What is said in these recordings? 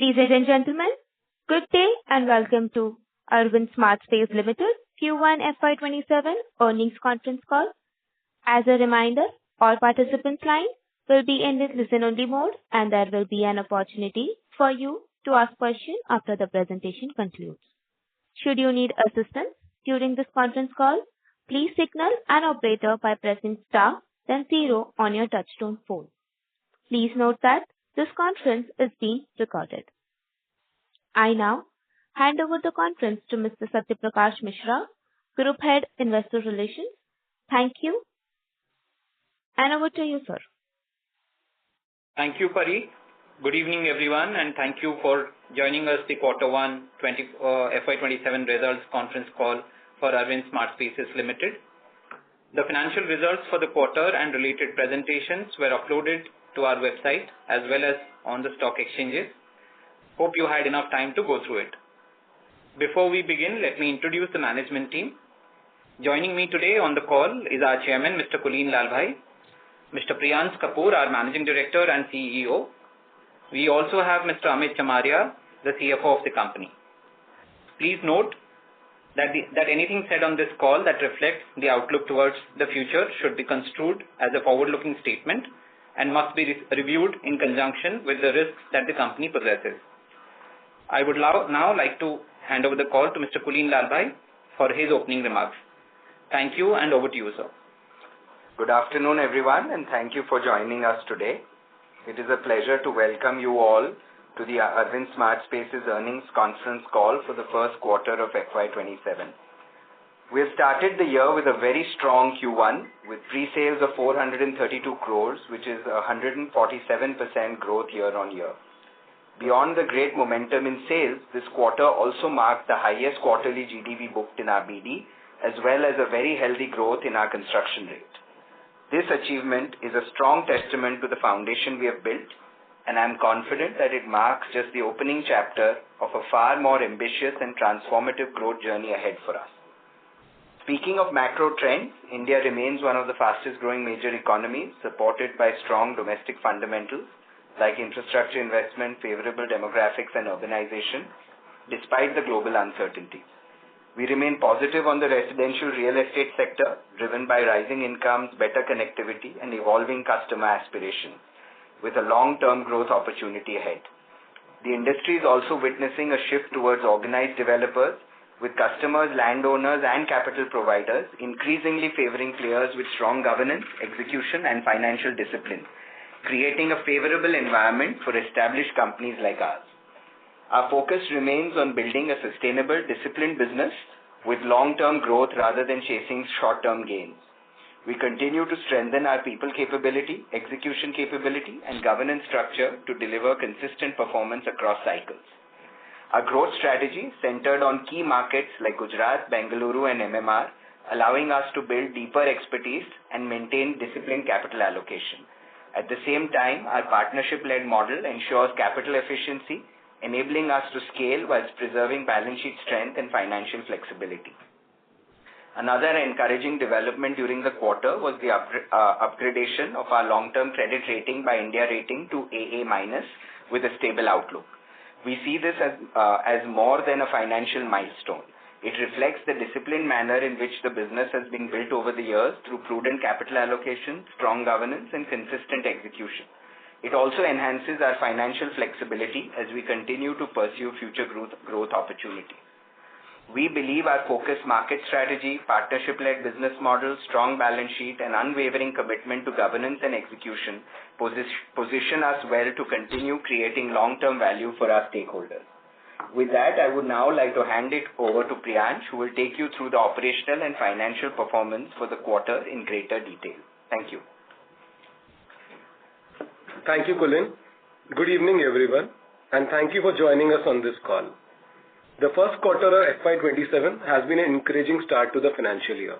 Ladies and gentlemen, good day and welcome to Arvind Smartspaces Ltd Q1FY27 earnings conference call. As a reminder, all participants' lines will be in this listen-only mode, and there will be an opportunity for you to ask questions after the presentation concludes. Should you need assistance during this conference call, please signal an operator by pressing star then 0 on your touchtone phone. Please note that this conference is being recorded. I now hand over the conference to Mr. Satyaprakash Mishra, Group Head, Investor Relations. Thank you, and over to you, sir. Thank you, Pari. Good evening, everyone, and thank you for joining us the Q1 FY27 results conference call for Arvind Smartspaces Ltd. The financial results for the quarter and related presentations were uploaded to our website as well as on the stock exchanges. Hope you had enough time to go through it. Before we begin, let me introduce the management team. Joining me today on the call is our chairman, Mr. Kulin Lalbhai, Mr. Priyansh Kapoor, our managing director and CEO. We also have Mr. Amit Chamaria, the CFO of the company. Please note that anything said on this call that reflects the outlook towards the future should be construed as a forward-looking statement and must be reviewed in conjunction with the risks that the company possesses. I would now like to hand over the call to Mr. Kulin Lalbhai for his opening remarks. Thank you, and over to you, sir. Good afternoon, everyone, and thank you for joining us today. It is a pleasure to welcome you all to the Arvind Smartspaces earnings conference call for the first quarter of FY27. We have started the year with a very strong Q1 with pre-sales of 432 crores, which is 147% growth year on year. Beyond the great momentum in sales, this quarter also marked the highest quarterly GDV booked in our BD, as well as a very healthy growth in our construction rate. This achievement is a strong testament to the foundation we have built, and I am confident that it marks just the opening chapter of a far more ambitious and transformative growth journey ahead for us. Speaking of macro trends, India remains one of the fastest growing major economies, supported by strong domestic fundamentals like infrastructure investment, favorable demographics and urbanization, despite the global uncertainties. We remain positive on the residential real estate sector, driven by rising incomes, better connectivity and evolving customer aspirations, with a long-term growth opportunity ahead. The industry is also witnessing a shift towards organized developers, with customers, landowners and capital providers increasingly favoring players with strong governance, execution and financial discipline, creating a favorable environment for established companies like ours. Our focus remains on building a sustainable, disciplined business with long-term growth rather than chasing short-term gains. We continue to strengthen our people capability, execution capability and governance structure to deliver consistent performance across cycles. Our growth strategy centered on key markets like Gujarat, Bengaluru and MMR, allowing us to build deeper expertise and maintain disciplined capital allocation. At the same time, our partnership-led model ensures capital efficiency, enabling us to scale whilst preserving balance sheet strength and financial flexibility. Another encouraging development during the quarter was the upgradation of our long-term credit rating by India Rating to AA- with a stable outlook. We see this as more than a financial milestone. It reflects the disciplined manner in which the business has been built over the years through prudent capital allocation, strong governance and consistent execution. It also enhances our financial flexibility as we continue to pursue future growth opportunities. We believe our focused market strategy, partnership-led business model, strong balance sheet and unwavering commitment to governance and execution position us well to continue creating long-term value for our stakeholders. With that, I would now like to hand it over to Priyansh, who will take you through the operational and financial performance for the quarter in greater detail. Thank you. Thank you, Kulin. Good evening, everyone, and thank you for joining us on this call. The first quarter of FY27 has been an encouraging start to the financial year.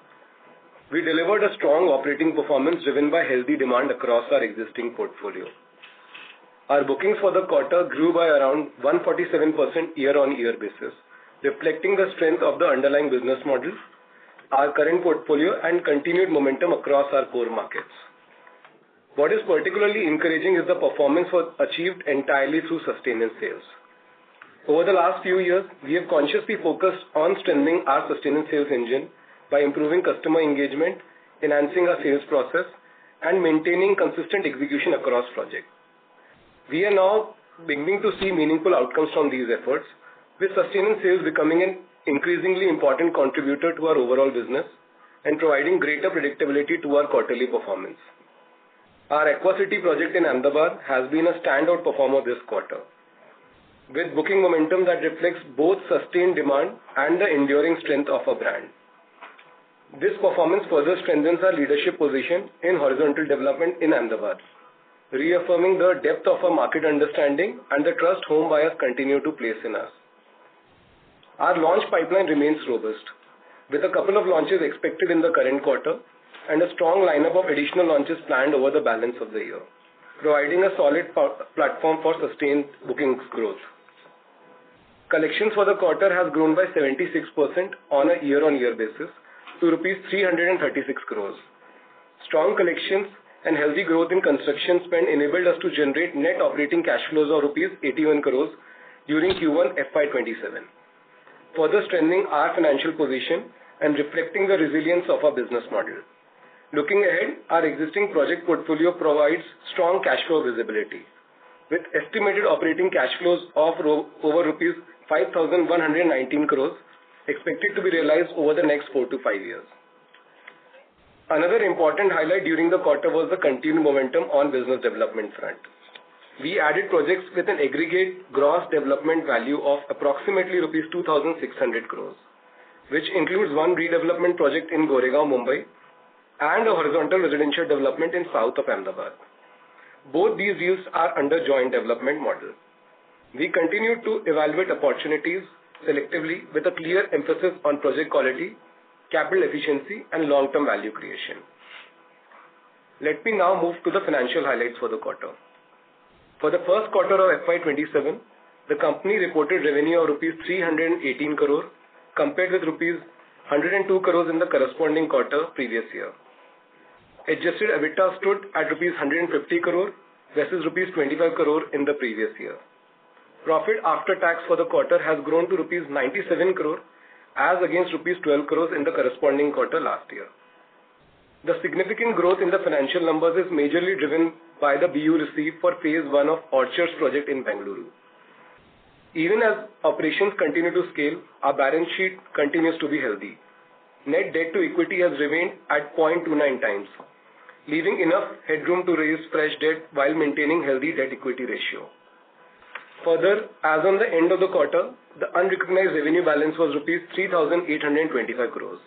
We delivered a strong operating performance driven by healthy demand across our existing portfolio. Our bookings for the quarter grew by around 147% year-on-year basis, reflecting the strength of the underlying business model, our current portfolio and continued momentum across our core markets. What is particularly encouraging is the performance was achieved entirely through sustained sales. Over the last few years, we have consciously focused on strengthening our sustainable sales engine by improving customer engagement, enhancing our sales process, and maintaining consistent execution across projects. We are now beginning to see meaningful outcomes from these efforts, with sustainable sales becoming an increasingly important contributor to our overall business and providing greater predictability to our quarterly performance. Our Aquacity project in Ahmedabad has been a standout performer this quarter, with booking momentum that reflects both sustained demand and the enduring strength of our brand. This performance further strengthens our leadership position in horizontal development in Ahmedabad, reaffirming the depth of our market understanding and the trust home buyers continue to place in us. Our launch pipeline remains robust, with a couple of launches expected in the current quarter and a strong lineup of additional launches planned over the balance of the year, providing a solid platform for sustained bookings growth. Collections for the quarter has grown by 76% on a year-on-year basis to rupees 336 crores. Strong collections and healthy growth in construction spend enabled us to generate net operating cash flows of rupees 81 crores during Q1FY27, further strengthening our financial position and reflecting the resilience of our business model. Looking ahead, our existing project portfolio provides strong cash flow visibility, with estimated operating cash flows of over rupees 5,119 crores expected to be realized over the next 4 to 5 years. Another important highlight during the quarter was the continued momentum on business development front. We added projects with an aggregate gross development value of approximately rupees 2,600 crores, which includes one redevelopment project in Goregaon, Mumbai, and a horizontal residential development in south of Ahmedabad. Both these deals are under joint development model. We continue to evaluate opportunities selectively with a clear emphasis on project quality, capital efficiency, and long-term value creation. Let me now move to the financial highlights for the quarter. For the first quarter of FY27, the company reported revenue of rupees 318 crore compared with rupees 102 crores in the corresponding quarter previous year. Adjusted EBITDA stood at rupees 150 crore versus rupees 25 crore in the previous year. Profit after tax for the quarter has grown to rupees 97 crore as against rupees 12 crores in the corresponding quarter last year. The significant growth in the financial numbers is majorly driven by the BU received for phase 1 of Orchards project in Bengaluru. Even as operations continue to scale, our balance sheet continues to be healthy. Net debt to equity has remained at 0.29 times, leaving enough headroom to raise fresh debt while maintaining healthy debt equity ratio. Further, as on the end of the quarter, the unrecognized revenue balance was rupees 3,825 crores.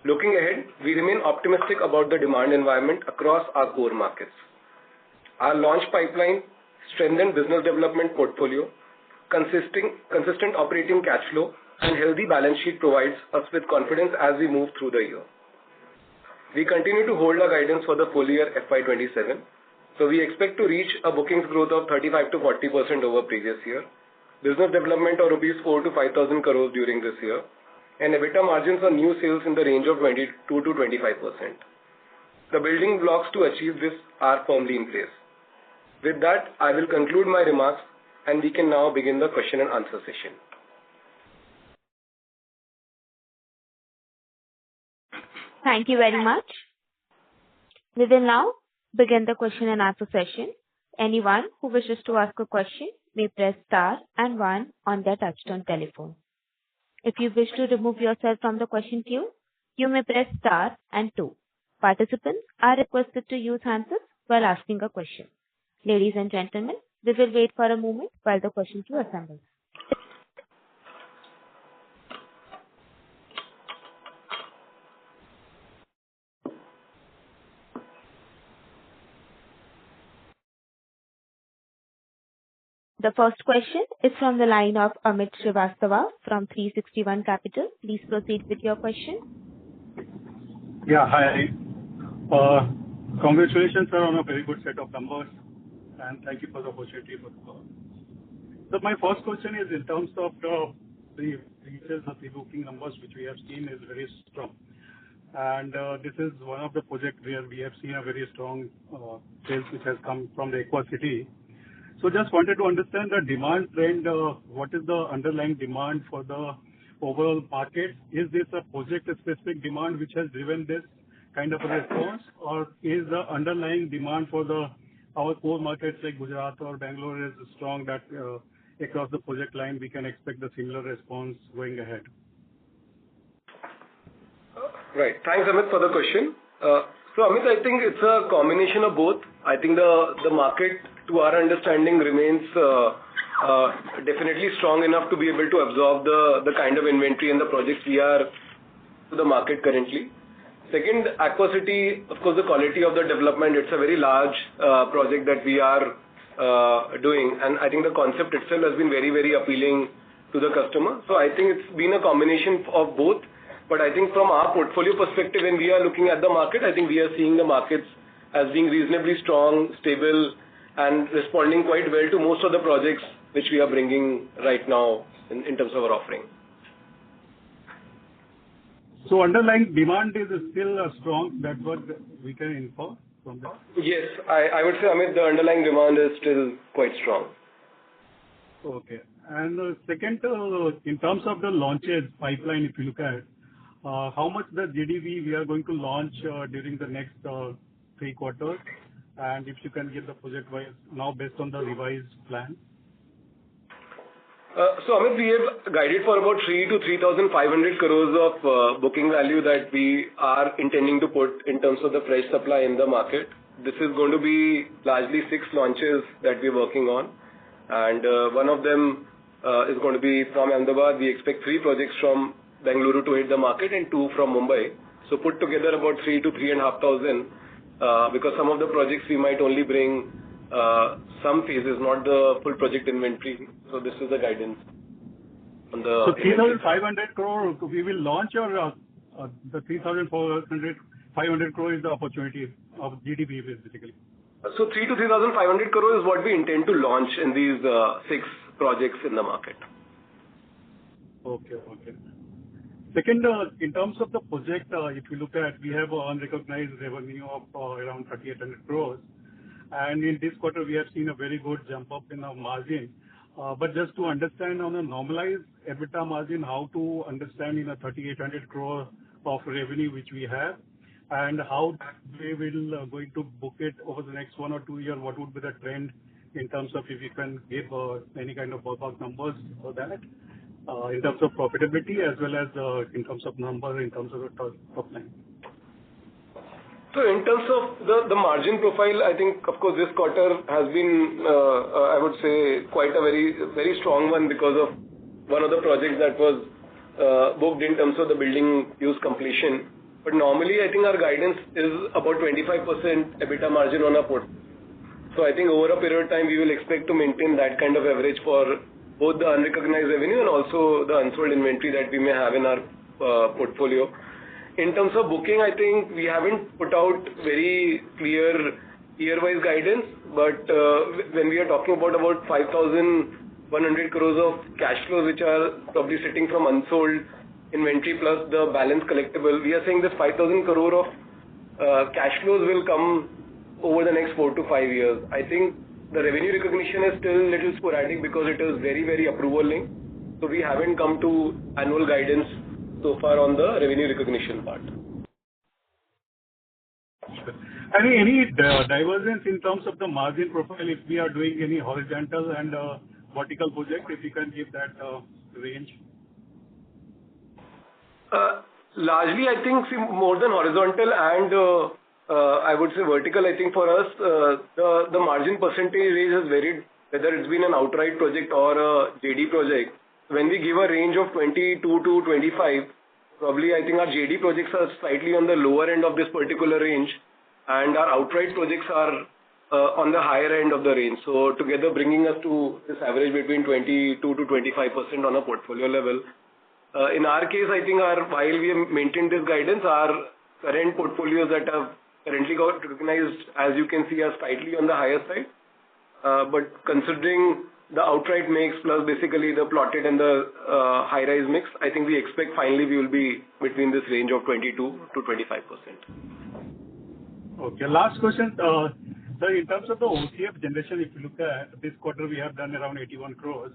Looking ahead, we remain optimistic about the demand environment across our core markets. Our launch pipeline, strengthened business development portfolio, consistent operating cash flow, and healthy balance sheet provides us with confidence as we move through the year. We continue to hold our guidance for the full year FY27, so we expect to reach a bookings growth of 35 to 40% over previous year, business development of rupees 4 to 5,000 crores during this year, and EBITDA margins on new sales in the range of 22 to 25%. The building blocks to achieve this are firmly in place. With that, I will conclude my remarks and we can now begin the question and answer session. Thank you very much. We will now begin the question and answer session. Anyone who wishes to ask a question may press star and 1 on their touchtone telephone. If you wish to remove yourself from the question queue, you may press star and 2. Participants are requested to use handsets while asking a question. Ladies and gentlemen, we will wait for a moment while the question queue assembles. The first question is from the line of Amit Srivastava from 361 Capital. Please proceed with your question. Yeah, hi. Congratulations, sir, on a very good set of numbers, and thank you for the opportunity for the call. So my first question is in terms of the pre-sales of the booking numbers, which we have seen is very strong. And this is one of the projects where we have seen a very strong sales which has come from the Aquacity. So just wanted to understand the demand trend. What is the underlying demand for the overall market? Is this a project-specific demand which has driven this kind of a response, or is the underlying demand for our core markets like Gujarat or Bangalore is strong that across the project line we can expect the similar response going ahead? Right. Thanks, Amit, for the question. So, Amit, I think it's a combination of both. I think the market, to our understanding, remains definitely strong enough to be able to absorb the kind of inventory and the projects we are to the market currently. Second, Aquacity, of course, the quality of the development, it's a very large project that we are doing, and I think the concept itself has been very, very appealing to the customer. So I think it's been a combination of both. But I think from our portfolio perspective, when we are looking at the market, I think we are seeing the markets as being reasonably strong, stable, and responding quite well to most of the projects which we are bringing right now in terms of our offering. So underlying demand is still strong. That's what we can infer from that. Yes, I would say, Amit, the underlying demand is still quite strong. Okay. And second, in terms of the launches pipeline, if you look at how much the GDV we are going to launch during the next 3 quarters, and if you can give the project wise now based on the revised plan. So, Amit, we have guided for about 3,000 to 3,500 crores of booking value that we are intending to put in terms of the fresh supply in the market. This is going to be largely 6 launches that we're working on, and one of them is going to be from Ahmedabad. We expect 3 projects from Bengaluru to hit the market and 2 from Mumbai. So put together about 3 to 3,500 because some of the projects we might only bring some phases, not the full project inventory. So this is the guidance on the. So 3,500 crore we will launch, or the 3,500 crore is the opportunity of GDP basically. So 3 to 3,500 crore is what we intend to launch in these 6 projects in the market. Okay. Second, in terms of the project, if you look at, we have unrecognized revenue of around 3,800 crores. And in this quarter, we have seen a very good jump up in our margin. But just to understand on a normalized EBITDA margin, how to understand in a 3,800 crore of revenue which we have, and how we will going to book it over the next 1 or 2 years, what would be the trend in terms of if you can give any kind of ballpark numbers for that, in terms of profitability as well as in terms of number, in terms of the top line. So in terms of the margin profile, I think, of course, this quarter has been, I would say, quite a very strong one because of one of the projects that was booked in terms of the building use completion. But normally, I think our guidance is about 25% EBITDA margin on our portfolio. So I think over a period of time, we will expect to maintain that kind of average for both the unrecognized revenue and also the unsold inventory that we may have in our portfolio. In terms of booking, I think we haven't put out very clear year-wise guidance, but when we are talking about 5,100 crores of cash flows, which are probably sitting from unsold inventory plus the balance collectible, we are saying this 5,000 crore of cash flows will come over the next 4 to 5 years. I think the revenue recognition is still a little sporadic because it is very, very approval linked. So we haven't come to annual guidance so far on the revenue recognition part. Any divergence in terms of the margin profile if we are doing any horizontal and vertical project, if you can give that range? Largely, I think more than horizontal and I would say vertical, I think for us, the margin percentage range has varied, whether it's been an outright project or a JD project. When we give a range of 22 to 25, probably I think our JD projects are slightly on the lower end of this particular range, and our outright projects are on the higher end of the range. So together bringing us to this average between 22 to 25% on a portfolio level. In our case, I think while we have maintained this guidance, our current portfolios that have currently got recognized, as you can see, are slightly on the higher side. But considering the outright mix plus basically the plotted and the high-rise mix, I think we expect finally we will be between this range of 22 to 25%. Okay. Last question. Sir, in terms of the OCF generation, if you look at this quarter, we have done around 81 crores.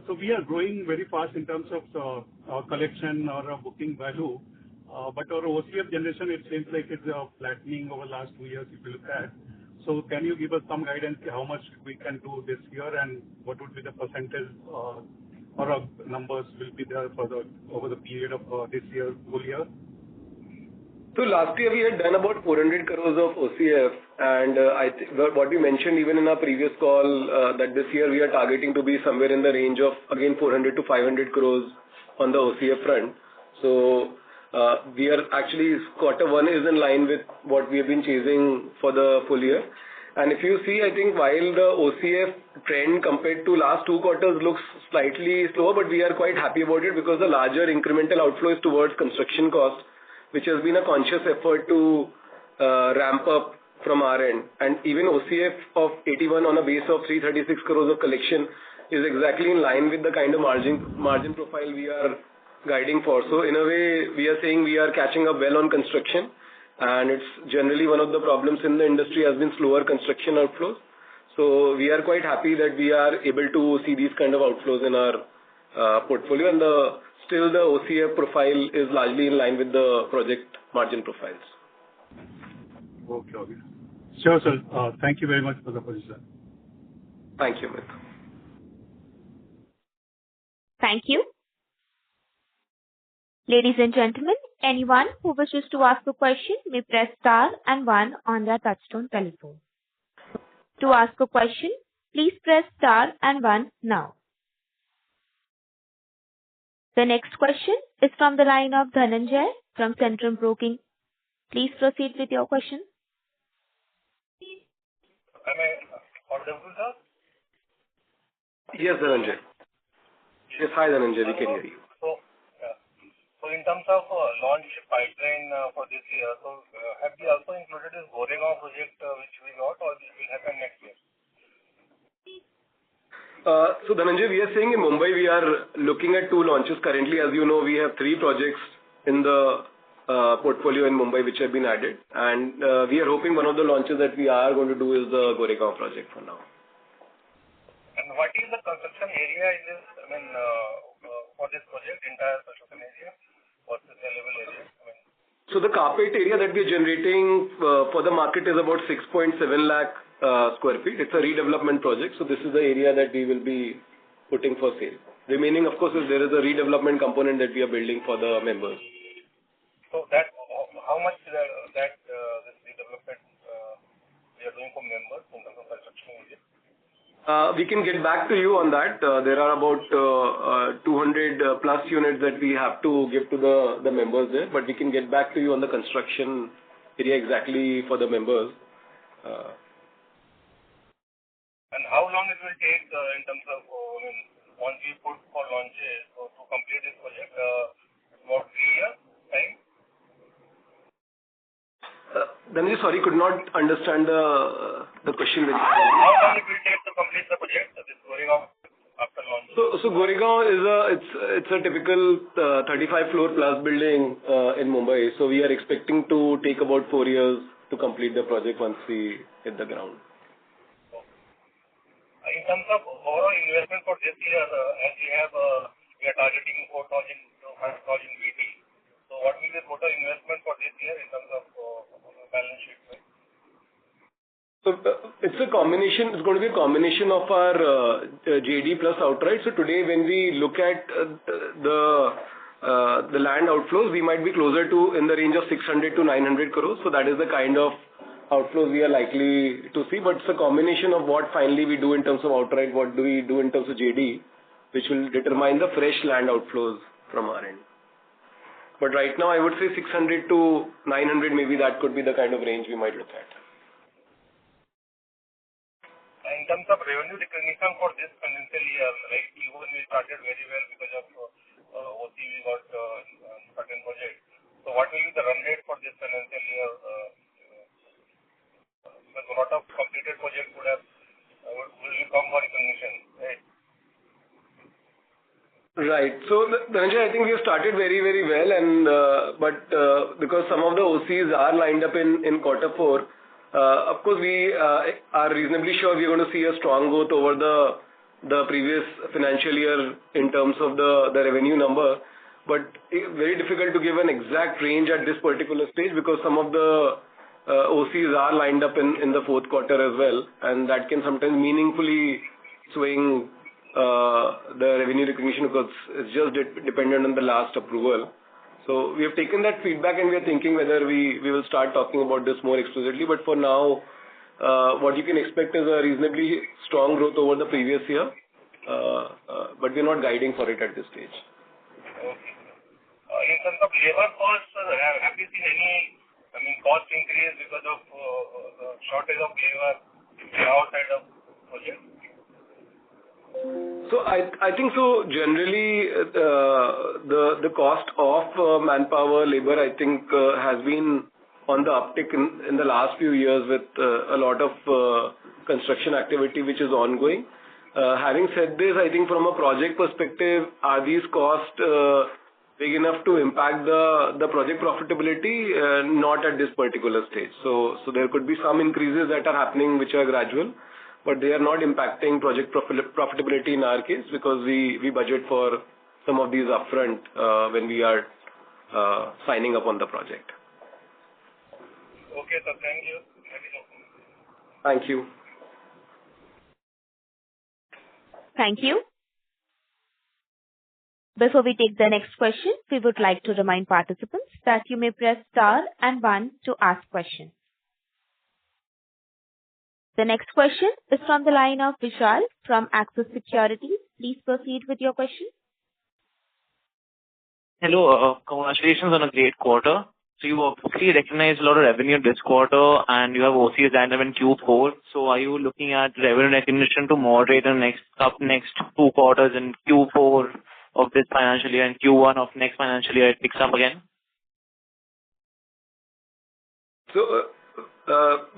So we are growing very fast in terms of our collection or our booking value. But our OCF generation, it seems like it's flattening over the last 2 years, if you look at. So can you give us some guidance how much we can do this year and what would be the percentage or numbers will be there for over the period of this year, full year? So last year we had done about 400 crores of OCF, and I think what we mentioned even in our previous call that this year we are targeting to be somewhere in the range of again 400 to 500 crores on the OCF front. So we are actually Q1 is in line with what we have been chasing for the full year. And if you see, I think while the OCF trend compared to last 2 quarters looks slightly slower, but we are quite happy about it because the larger incremental outflow is towards construction cost, which has been a conscious effort to ramp up from our end. And even OCF of 81 on a base of 336 crores of collection is exactly in line with the kind of margin profile we are guiding for. So in a way, we are saying we are catching up well on construction, and it's generally one of the problems in the industry has been slower construction outflows. So we are quite happy that we are able to see these kind of outflows in our portfolio, and still the OCF profile is largely in line with the project margin profiles. Okay. Sure, sir. Thank you very much for the position. Thank you, Amit. Thank you. Ladies and gentlemen, anyone who wishes to ask a question may press star and 1 on their touchtone telephone. To ask a question, please press star and 1 now. The next question is from the line of Dhananjay from Centrum Broking. Please proceed with your question. Am I audible, sir? Yes, Dhananjay. Yes, hi Dhananjay, we can hear you. So in terms of launch pipeline for this year, so have we also included this Goregaon project which we got, or this will happen next year? So Dhananjay, we are saying in Mumbai we are looking at 2 launches currently. As you know, we have 3 projects in the portfolio in Mumbai which have been added, and we are hoping one of the launches that we are going to do is the Goregaon project for now. And what is the construction area in this, for this project, entire construction area? What's the sellable area? So the carpet area that we are generating for the market is about 6.7 lakh square feet. It's a redevelopment project, so this is the area that we will be putting for sale. Remaining, of course, is there is a redevelopment component that we are building for the members. So that how much this redevelopment we are doing for members in terms of construction area? We can get back to you on that. There are about 200 plus units that we have to give to the members there, but we can get back to you on the construction area exactly for the members. And how long it will take in terms of once we put for launches to complete this project? About 3 years time? Dhananjay, sorry, could not understand the question. How long it will take to complete the project? This Goregaon after launch. So Goregaon is it's a typical 35 floor plus building in Mumbai. So we are expecting to take about 4 years to complete the project once we hit the ground. In terms of overall investment for this year, as we are targeting 4,000 to 5,000 BT. So what will be the total investment for this year in terms of balance sheet? Right? So it's a combination. It's going to be a combination of our JD plus outright. So today, when we look at the land outflows, we might be closer to in the range of 600 to 900 crores. So that is the kind of outflows we are likely to see. But it's a combination of what finally we do in terms of outright, what do we do in terms of JD, which will determine the fresh land outflows from our end. But right now, I would say 600 to 900, maybe that could be the kind of range we might look at. In terms of revenue recognition for this financial year, like Q1 we started very well because of OC we got certain projects. So what will be the run rate for this financial year? Because a lot of completed projects will come for recognition, right? Right. So, Dhananjay, I think we have started very, very well, and but because some of the OCs are lined up in Q4, Of course, we are reasonably sure we are going to see a strong growth over the previous financial year in terms of the revenue number, but very difficult to give an exact range at this particular stage because some of the OCs are lined up in the fourth quarter as well, and that can sometimes meaningfully swing the revenue recognition because it's just dependent on the last approval. So we have taken that feedback and we are thinking whether we will start talking about this more explicitly. But for now, what you can expect is a reasonably strong growth over the previous year, but we're not guiding for it at this stage. Okay. In terms of labor costs, have you seen any cost increase because of the shortage of labor outside of project? So I think so generally the cost of manpower, labor, I think has been on the uptick in the last few years with a lot of construction activity which is ongoing. Having said this, I think from a project perspective, are these costs big enough to impact the project profitability? Not at this particular stage. So there could be some increases that are happening which are gradual, but they are not impacting project profitability in our case because we budget for some of these upfront when we are signing up on the project. Okay, sir. Thank you. Thank you. Thank you. Before we take the next question, we would like to remind participants that you may press star and 1 to ask questions. The next question is from the line of Vishal from Axis Securities. Please proceed with your question. Hello, congratulations on a great quarter. So you obviously recognize a lot of revenue this quarter and you have OCs lined up in Q4. So are you looking at revenue recognition to moderate in the next 2 quarters in Q4 of this financial year and Q1 of next financial year it picks up again? So,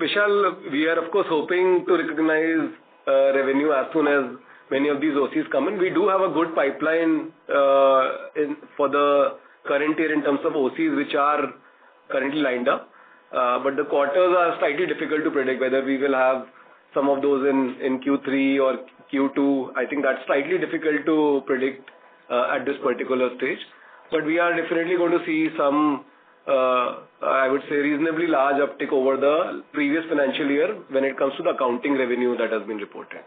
Vishal, we are of course hoping to recognize revenue as soon as many of these OCs come in. We do have a good pipeline for the current year in terms of OCs which are currently lined up. But the quarters are slightly difficult to predict whether we will have some of those in Q3 or Q2. I think that's slightly difficult to predict at this particular stage. But we are definitely going to see some, I would say, reasonably large uptick over the previous financial year when it comes to the accounting revenue that has been reported.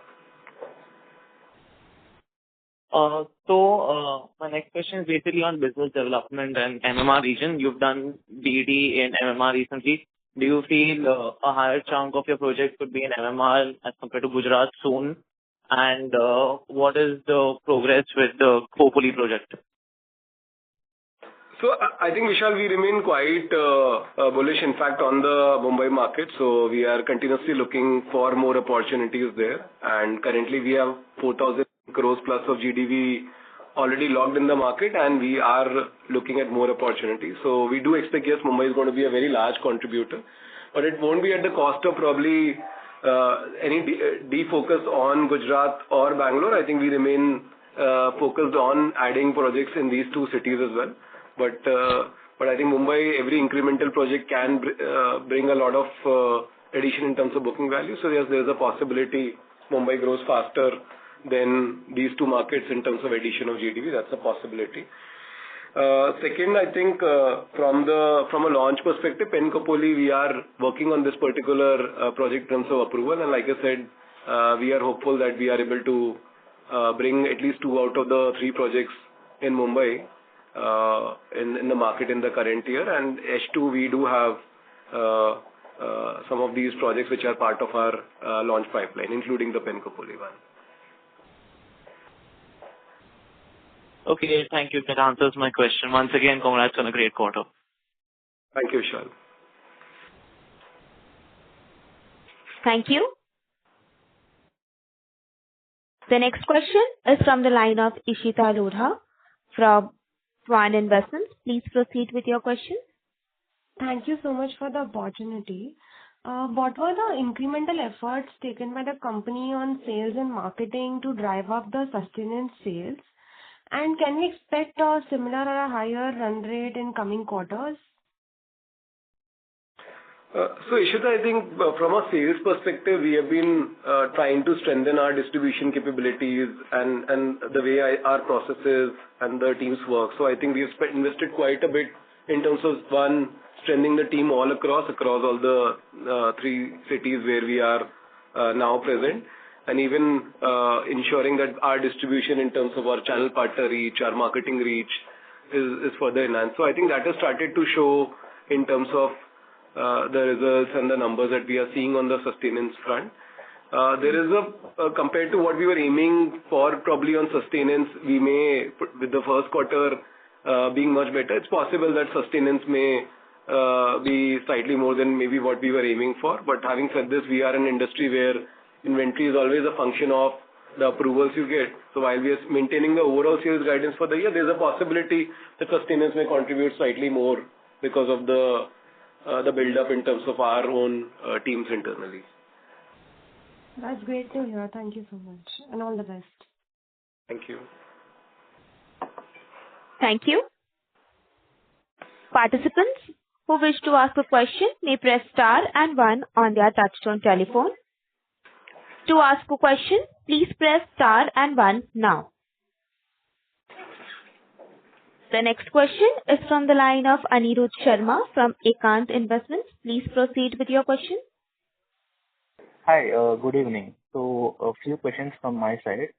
So my next question is basically on business development and MMR region. You've done BD in MMR recently. Do you feel a higher chunk of your project could be in MMR as compared to Gujarat soon? And what is the progress with the Khopoli project? So I think, Vishal, we remain quite bullish, in fact, on the Mumbai market. So we are continuously looking for more opportunities there. And currently we have 4,000 crores plus of GDV already logged in the market, and we are looking at more opportunities. So we do expect, yes, Mumbai is going to be a very large contributor, but it won't be at the cost of probably any defocus on Gujarat or Bangalore. I think we remain focused on adding projects in these 2 cities as well. But I think Mumbai, every incremental project can bring a lot of addition in terms of booking value. So yes, there is a possibility Mumbai grows faster than these 2 markets in terms of addition of GDV. That's a possibility. Second, I think from a launch perspective, Khopoli, we are working on this particular project in terms of approval. And like I said, we are hopeful that we are able to bring at least 2 out of the 3 projects in Mumbai in the market in the current year. And H2, we do have some of these projects which are part of our launch pipeline, including the Khopoli one. Okay, thank you. That answers my question. Once again, congrats on a great quarter. Thank you, Vishal. Thank you. The next question is from the line of Ishita Lodha from Swan Investments. Please proceed with your question. Thank you so much for the opportunity. What were the incremental efforts taken by the company on sales and marketing to drive up the sustenance sales? And can we expect a similar or a higher run rate in coming quarters? So Ishita, I think from a sales perspective, we have been trying to strengthen our distribution capabilities and the way our processes and the teams work. So I think we have invested quite a bit in terms of, one, strengthening the team all across all the 3 cities where we are now present, and even ensuring that our distribution in terms of our channel partner reach, our marketing reach is further enhanced. So I think that has started to show in terms of the results and the numbers that we are seeing on the sustenance front. There is compared to what we were aiming for probably on sustenance, we may, with the first quarter being much better, it's possible that sustenance may be slightly more than maybe what we were aiming for. But having said this, we are an industry where inventory is always a function of the approvals you get. So while we are maintaining the overall sales guidance for the year, there's a possibility that sustenance may contribute slightly more because of the build-up in terms of our own teams internally. That's great to hear. Thank you so much, and all the best. Thank you. Thank you. Participants who wish to ask a question may press star and 1 on their touchtone telephone. To ask a question, please press star and 1 now. The next question is from the line of Anirudh Sharma from Ekant Investments. Please proceed with your question. Hi, good evening. So a few questions from my side.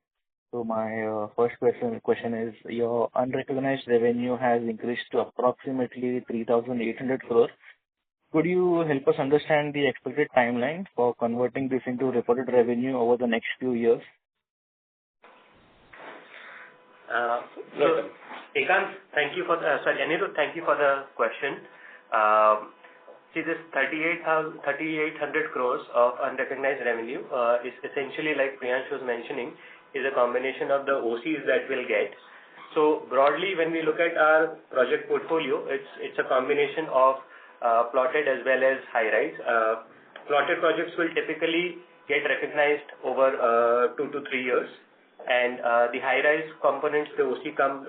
So my first question is, your unrecognized revenue has increased to approximately 3,800 crores. Could you help us understand the expected timeline for converting this into reported revenue over the next few years? Ekant, Anirudh, thank you for the question. See, this 3,800 crores of unrecognized revenue is essentially, like Priyansh was mentioning, is a combination of the OCs that we'll get. So broadly, when we look at our project portfolio, it's a combination of plotted as well as high-rise. Plotted projects will typically get recognized over 2 to 3 years, and the high-rise components, the OC comes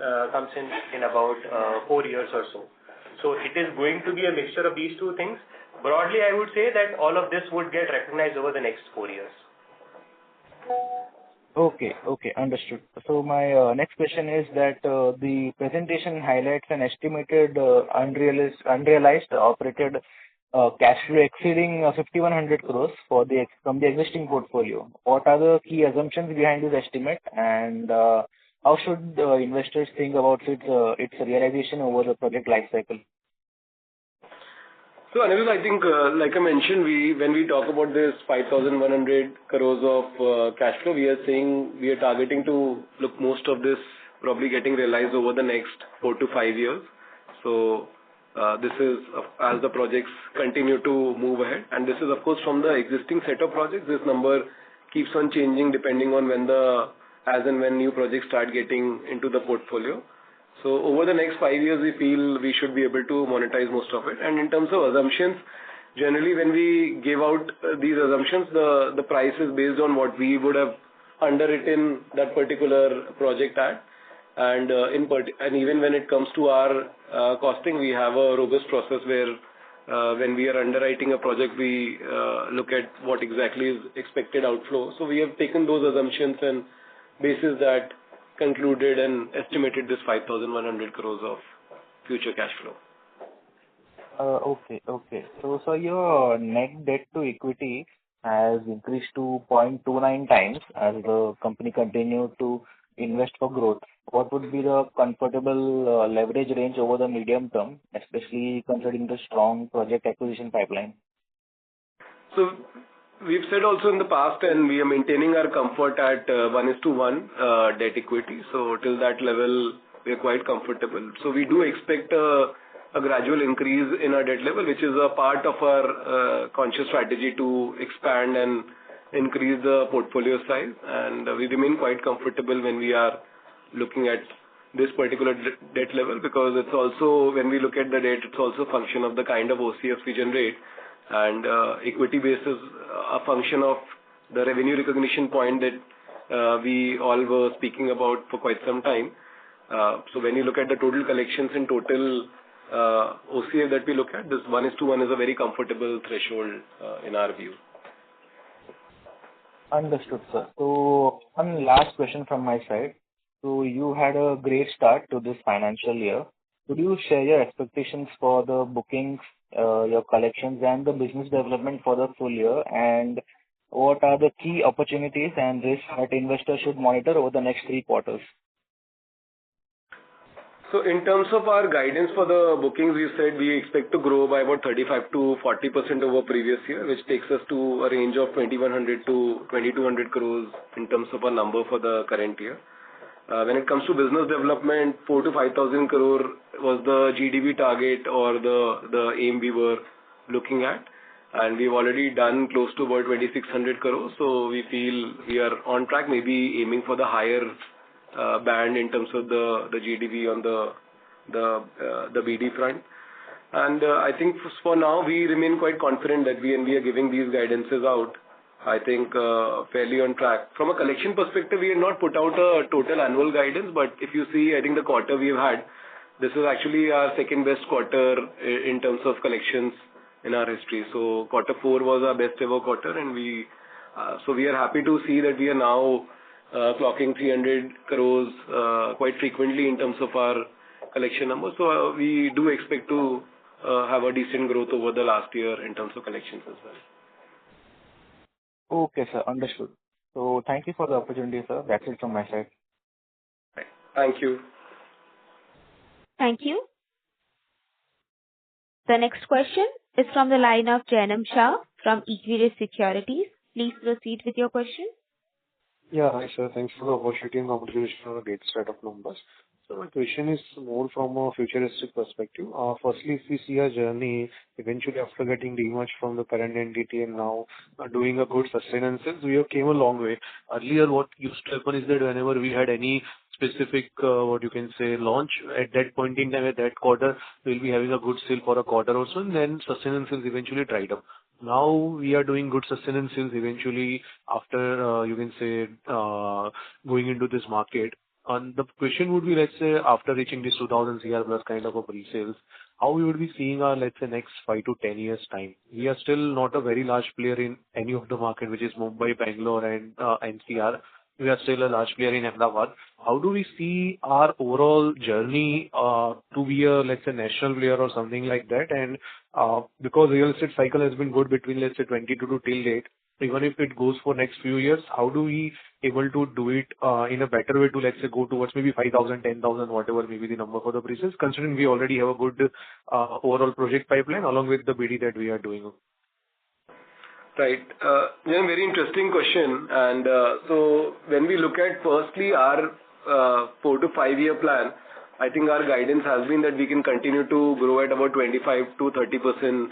in about 4 years or so. So it is going to be a mixture of these two things. Broadly, I would say that all of this would get recognized over the next 4 years. Okay, understood. So my next question is that the presentation highlights an estimated unrealized operated cash flow exceeding 5,100 crores from the existing portfolio. What are the key assumptions behind this estimate, and how should investors think about its realization over the project life cycle? So Anirudh, I think, like I mentioned, when we talk about this 5,100 crores of cash flow, we are saying we are targeting to look most of this probably getting realized over the next 4 to 5 years. So this is as the projects continue to move ahead, and this is of course from the existing set of projects. This number keeps on changing depending on as and when new projects start getting into the portfolio. So over the next 5 years, we feel we should be able to monetize most of it. And in terms of assumptions, generally when we give out these assumptions, the price is based on what we would have underwritten that particular project at. And even when it comes to our costing, we have a robust process where when we are underwriting a project, we look at what exactly is expected outflow. So we have taken those assumptions and basis that concluded and estimated this 5,100 crores of future cash flow. Okay. So your net debt to equity has increased to 0.29 times as the company continued to invest for growth. What would be the comfortable leverage range over the medium term, especially considering the strong project acquisition pipeline? So we've said also in the past, and we are maintaining our comfort at 1:1 debt equity. So till that level, we are quite comfortable. So we do expect a gradual increase in our debt level, which is a part of our conscious strategy to expand and increase the portfolio size. And we remain quite comfortable when we are looking at this particular debt level, because it's also, when we look at the debt, it's also a function of the kind of OCFs we generate. And equity base is a function of the revenue recognition point that we all were speaking about for quite some time. So when you look at the total collections in total OCF that we look at, this 1:1 is a very comfortable threshold in our view. Understood, sir. So one last question from my side. So you had a great start to this financial year. Could you share your expectations for the bookings, your collections, and the business development for the full year? And what are the key opportunities and risks that investors should monitor over the next 3 quarters? So in terms of our guidance for the bookings, we said we expect to grow by about 35 to 40% over previous year, which takes us to a range of 2,100 to 2,200 crores in terms of a number for the current year. When it comes to business development, 4 to 5,000 crore was the GDV target or the aim we were looking at. And we've already done close to about 2,600 crores. So we feel we are on track, maybe aiming for the higher band in terms of the GDV on the BD front. And I think for now, we remain quite confident that we are giving these guidances out, I think fairly on track. From a collection perspective, we have not put out a total annual guidance, but if you see, I think the quarter we've had, this is actually our second best quarter in terms of collections in our history. So quarter 4 was our best ever quarter, and we are happy to see that we are now clocking 300 crores quite frequently in terms of our collection numbers. So we do expect to have a decent growth over the last year in terms of collections as well. Okay, sir. Understood. So thank you for the opportunity, sir. That's it from my side. Thank you. Thank you. The next question is from the line of Janam Shah from Equirus Securities. Please proceed with your question. Yeah, hi sir. Thanks for the opportunity and congratulations on a great set of numbers. So my question is more from a futuristic perspective. Firstly, if we see a journey, eventually after getting demerged from the parent entity and now doing a good sustenances, we have came a long way. Earlier, what used to happen is that whenever we had any specific, launch, at that point in time, at that quarter, we'll be having a good sale for a quarter or so, and then sustenances eventually dried up. Now we are doing good sustenances eventually after, going into this market. And the question would be, let's say, after reaching this 2000 CR plus kind of a pre-sales, how we would be seeing our, let's say, next 5 to 10 years time. We are still not a very large player in any of the market, which is Mumbai, Bangalore and NCR. We are still a large player in Ahmedabad. How do we see our overall journey to be a, let's say, national player or something like that? And because real estate cycle has been good between, let's say, 22 to till date, even if it goes for next few years, how do we able to do it in a better way to, let's say, go towards maybe 5,000, 10,000, whatever maybe the number for the pre-sales, considering we already have a good overall project pipeline along with the BD that we are doing? Right. Very interesting question. And so when we look at firstly our 4 to 5 year plan, I think our guidance has been that we can continue to grow at about 25 to 30%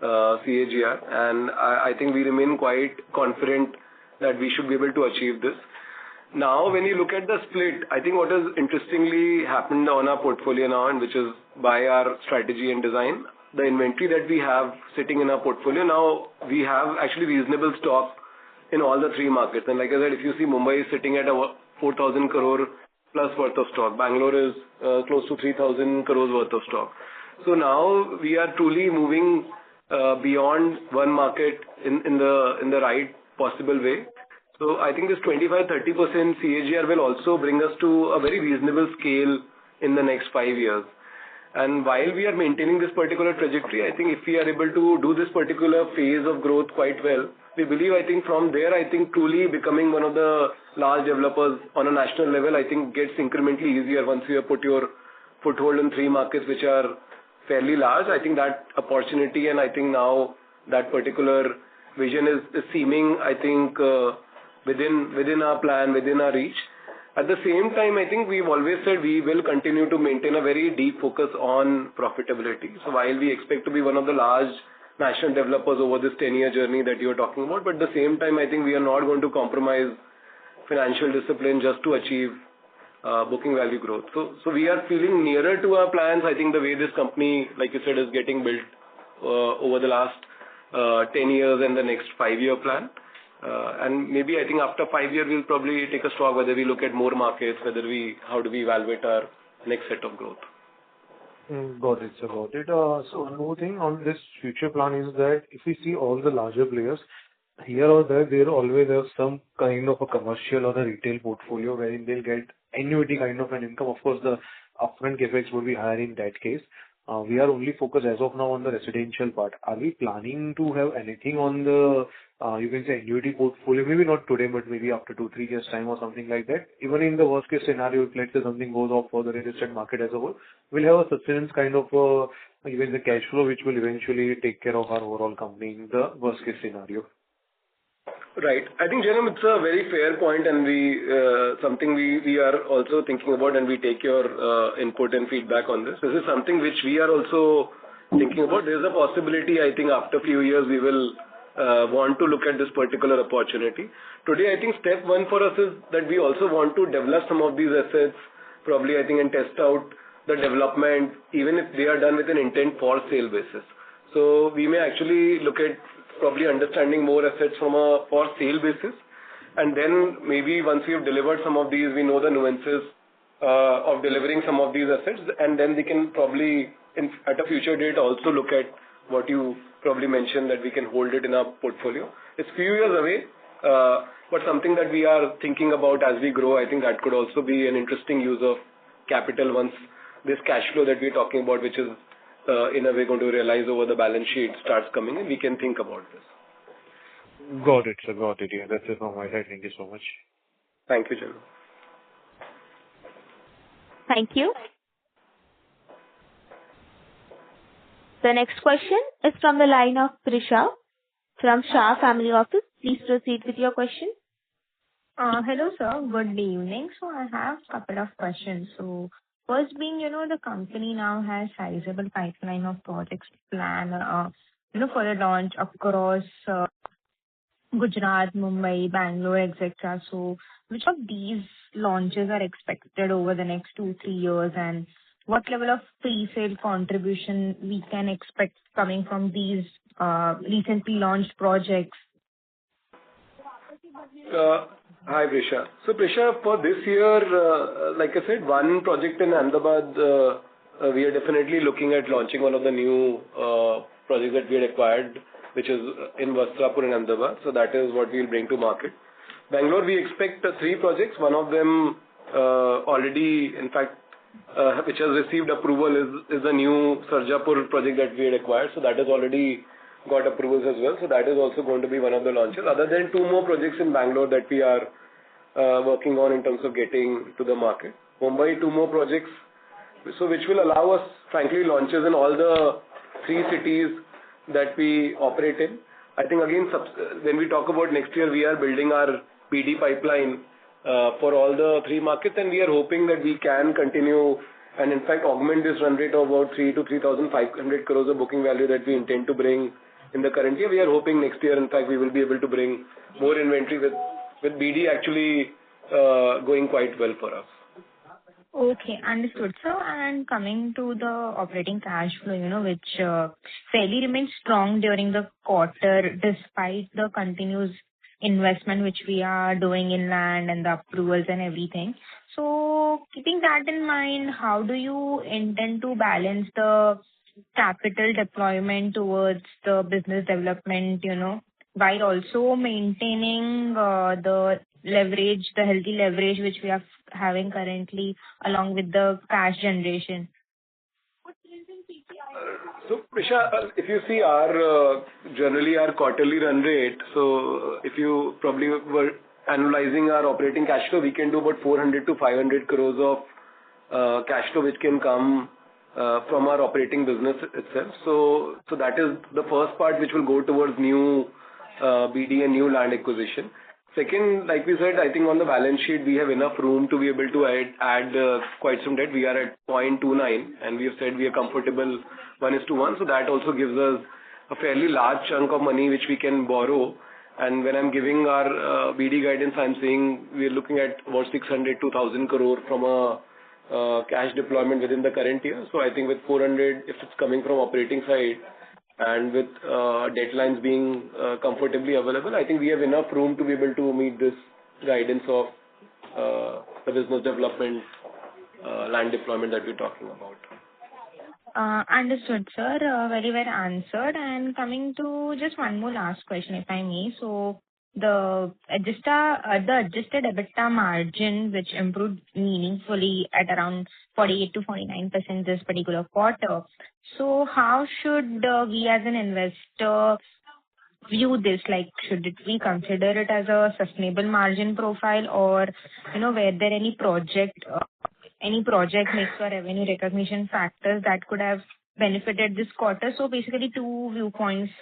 CAGR. And I think we remain quite confident that we should be able to achieve this. Now, when you look at the split, I think what has interestingly happened on our portfolio now, and which is by our strategy and design, the inventory that we have sitting in our portfolio now, we have actually reasonable stock in all the 3 markets. And like I said, if you see Mumbai is sitting at 4,000 crore plus worth of stock. Bangalore is close to 3,000 crores worth of stock. So now we are truly moving beyond one market in the right possible way. So I think this 25-30% CAGR will also bring us to a very reasonable scale in the next 5 years. And while we are maintaining this particular trajectory, I think if we are able to do this particular phase of growth quite well, we believe, I think from there, I think truly becoming one of the large developers on a national level, I think gets incrementally easier once you have put your foothold in 3 markets which are fairly large. I think that opportunity, and I think now that particular vision is seeming, I think, within our plan, within our reach. At the same time, I think we've always said we will continue to maintain a very deep focus on profitability. So while we expect to be one of the large national developers over this 10-year journey that you're talking about, but at the same time, I think we are not going to compromise financial discipline just to achieve booking value growth. So we are feeling nearer to our plans. I think the way this company, like you said, is getting built over the last 10 years and the next 5-year plan. And maybe I think after 5 years, we'll probably take a stock whether we look at more markets, how do we evaluate our next set of growth. Got it, sir. Got it. So one more thing on this future plan is that if we see all the larger players, here or there, they always have some kind of a commercial or a retail portfolio wherein they'll get annuity kind of an income. Of course, the upfront capex would be higher in that case. We are only focused as of now on the residential part. Are we planning to have anything on the, you can say, annuity portfolio? Maybe not today, but maybe after 2-3 years' time or something like that. Even in the worst case scenario, if let's say something goes off for the real estate market as a whole, we'll have a sustenance kind of, even the cash flow, which will eventually take care of our overall company in the worst case scenario. Right. I think, Janam, it's a very fair point, and something we are also thinking about, and we take your input and feedback on this. This is something which we are also thinking about. There's a possibility, I think, after a few years, we will want to look at this particular opportunity. Today, I think step one for us is that we also want to develop some of these assets, probably, I think, and test out the development, even if they are done with an intent for sale basis. So we may actually look at probably understanding more assets from a for sale basis, and then maybe once we have delivered some of these, we know the nuances of delivering some of these assets, and then we can probably at a future date also look at what you probably mentioned, that we can hold it in our portfolio. It's few years away, but something that we are thinking about as we grow. I think that could also be an interesting use of capital once this cash flow that we're talking about, which is in a way going to realize over the balance sheet, starts coming in. We can think about this. Got it, sir. Got it. Yeah, that's it from my side. Thank you so much. Thank you, Janam. Thank you. The next question is from the line of Prisha from Shah Family Office. Please proceed with your question. Hello, sir. Good evening. So I have a couple of questions. So first being, the company now has sizable pipeline of projects planned, for the launch across Gujarat, Mumbai, Bangalore, etc. So which of these launches are expected over the next 2-3 years, and what level of pre-sale contribution we can expect coming from these recently launched projects? Hi, Prisha. So, Prisha, for this year, like I said, one project in Ahmedabad, we are definitely looking at launching one of the new projects that we had acquired, which is in Vastrapur in Ahmedabad. So that is what we'll bring to market. Bangalore, we expect 3 projects. One of them already, in fact, which has received approval is the new Sarjapur project that we had acquired. So that has already got approvals as well. So that is also going to be one of the launches. Other than 2 more projects in Bangalore that we are working on in terms of getting to the market. Mumbai, 2 more projects, so which will allow us, frankly, launches in all the 3 cities that we operate in. I think, again, when we talk about next year, we are building our BD pipeline for all the 3 markets, and we are hoping that we can continue and, in fact, augment this run rate of about 3 to 3,500 crores of booking value that we intend to bring in the current year. We are hoping next year, in fact, we will be able to bring more inventory with BD actually going quite well for us. Okay, understood, sir. And coming to the operating cash flow, which fairly remains strong during the quarter despite the continuous investment which we are doing in land and the approvals and everything. So keeping that in mind, how do you intend to balance the capital deployment towards the business development, while also maintaining the leverage, the healthy leverage which we are having currently, along with the cash generation? So, Prisha, if you see generally our quarterly run rate, so if you probably were analyzing our operating cash flow, we can do about 400 to 500 crores of cash flow which can come from our operating business itself. So that is the first part which will go towards new BD and new land acquisition. Second, like we said, I think on the balance sheet, we have enough room to be able to add quite some debt. We are at 0.29, and we have said we are comfortable 1:1. So that also gives us a fairly large chunk of money which we can borrow. And when I'm giving our BD guidance, I'm saying we're looking at about 600 to 1,000 crore from a cash deployment within the current year. So I think with 400, if it's coming from operating side, and with deadlines being comfortably available, I think we have enough room to be able to meet this guidance of the business development, land deployment that we're talking about. Understood, sir. Very well answered. And coming to just one more last question, if I may. So the adjusted EBITDA margin, which improved meaningfully at around 48 to 49% this particular quarter. So how should we as an investor view this? Like, should we consider it as a sustainable margin profile, or, were there any project mix or revenue recognition factors that could have benefited this quarter? So basically two viewpoints.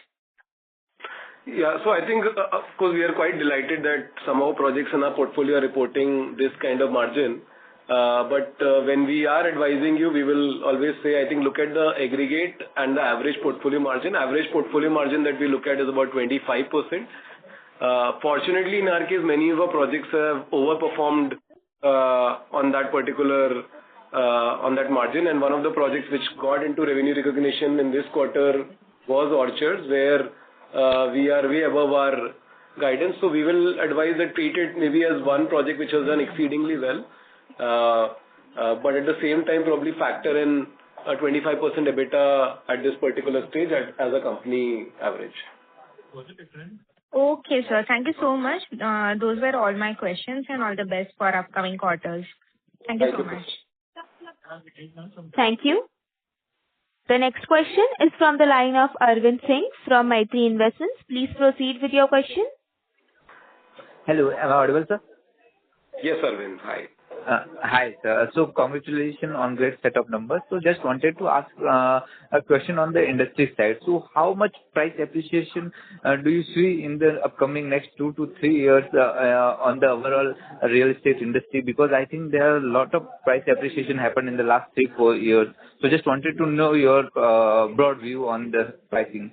Yeah. So I think, of course, we are quite delighted that some of our projects in our portfolio are reporting this kind of margin. But when we are advising you, we will always say, I think, look at the aggregate and the average portfolio margin. Average portfolio margin that we look at is about 25%. Fortunately, in our case, many of our projects have overperformed on that particular on that margin. And one of the projects which got into revenue recognition in this quarter was Orchards, where we are way above our guidance. So we will advise that treat it maybe as one project which has done exceedingly well. But at the same time, probably factor in a 25% EBITDA at this particular stage as a company average. Okay, sir. Thank you so much. Those were all my questions, and all the best for upcoming quarters. Thank you so much. Thank you. The next question is from the line of Arvind Singh from Maitri Investments. Please proceed with your question. Hello, am I audible, sir? Yes, Arvind. Hi. Hi, sir. So congratulations on great set of numbers. So just wanted to ask a question on the industry side. So how much price appreciation do you see in the upcoming next 2 to 3 years on the overall real estate industry? Because I think there are a lot of price appreciation happened in the last 3-4 years. So just wanted to know your broad view on the pricing.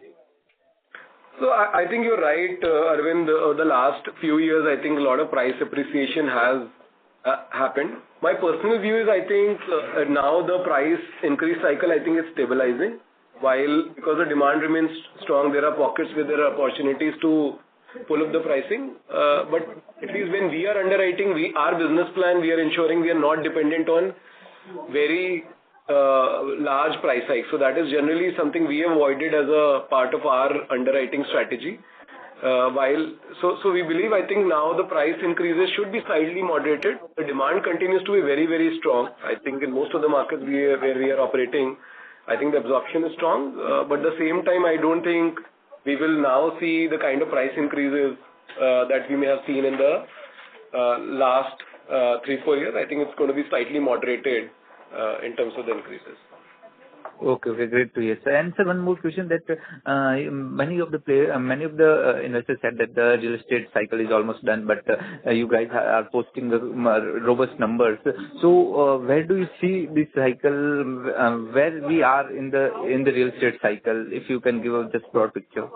So I think you're right, Arvind. The last few years, I think a lot of price appreciation has happened. My personal view is I think now the price increase cycle, I think it's stabilizing. While because the demand remains strong, there are pockets where there are opportunities to pull up the pricing. But at least when we are underwriting, our business plan, we are ensuring we are not dependent on very large price hikes. So that is generally something we have avoided as a part of our underwriting strategy. So we believe, I think now the price increases should be slightly moderated. The demand continues to be very, very strong. I think in most of the markets where we are operating, I think the absorption is strong. But at the same time, I don't think we will now see the kind of price increases that we may have seen in the last 3-4 years. I think it's going to be slightly moderated in terms of the increases. Okay, great to hear, sir. And sir, one more question that many of the investors said that the real estate cycle is almost done, but you guys are posting the robust numbers. So where do you see this cycle? Where we are in the real estate cycle? If you can give us just broad picture.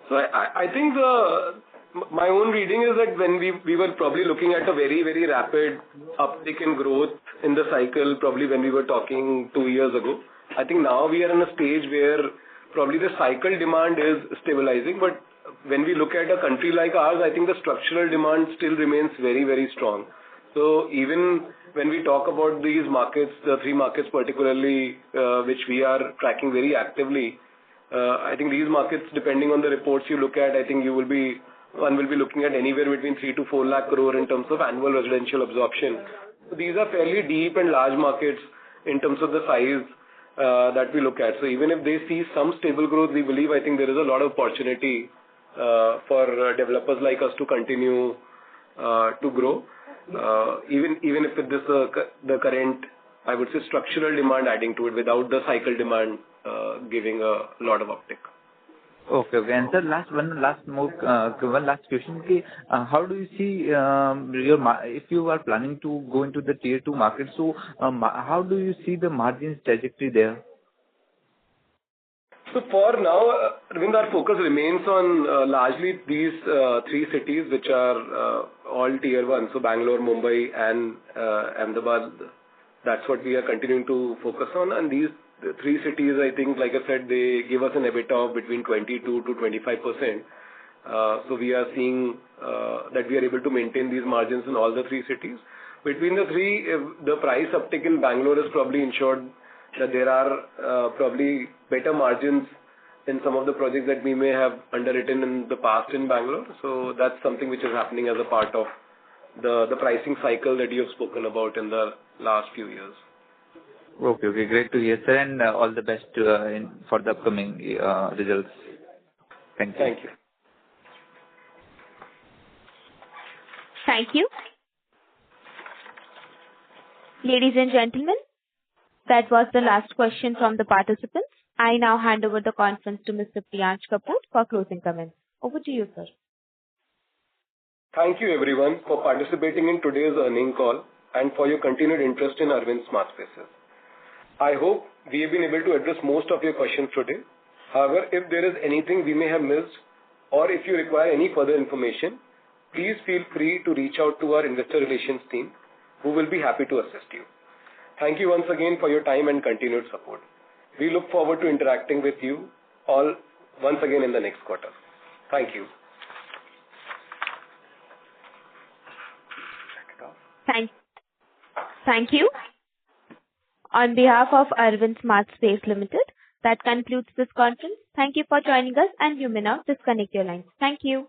So I think my own reading is that when we were probably looking at a very, very rapid uptick in growth in the cycle, probably when we were talking 2 years ago. I think now we are in a stage where probably the cycle demand is stabilizing. But when we look at a country like ours, I think the structural demand still remains very, very strong. So even when we talk about these markets, the 3 markets particularly, which we are tracking very actively, I think these markets, depending on the reports you look at, I think one will be looking at anywhere between 3 to 4 lakh crore in terms of annual residential absorption. So these are fairly deep and large markets in terms of the size that we look at. So even if they see some stable growth, we believe, I think there is a lot of opportunity for developers like us to continue to grow, even if it is the current, I would say, structural demand adding to it without the cycle demand giving a lot of uptick. Okay. And sir, one last question. How do you see if you are planning to go into the tier 2 market? So how do you see the margins trajectory there? So for now, Arvind, our focus remains on largely these 3 cities, which are all tier 1. So Bangalore, Mumbai, and Ahmedabad. That's what we are continuing to focus on. And these 3 cities, I think, like I said, they give us an EBITDA of between 22 to 25%. So we are seeing that we are able to maintain these margins in all the 3 cities. Between the 3, the price uptick in Bangalore is probably ensured that there are probably better margins in some of the projects that we may have underwritten in the past in Bangalore. So that's something which is happening as a part of the pricing cycle that you have spoken about in the last few years. Okay, great to hear, sir, and all the best for the upcoming results. Thank you. Thank you. Thank you. Ladies and gentlemen, that was the last question from the participants. I now hand over the conference to Mr. Priyansh Kapoor for closing comments. Over to you, sir. Thank you everyone for participating in today's earnings call and for your continued interest in Arvind Smartspaces. I hope we have been able to address most of your questions today. However, if there is anything we may have missed or if you require any further information, please feel free to reach out to our investor relations team who will be happy to assist you. Thank you once again for your time and continued support. We look forward to interacting with you all once again in the next quarter. Thank you. Thank you. On behalf of Arvind Smartspaces Ltd, that concludes this conference. Thank you for joining us, and you may now disconnect your lines. Thank you.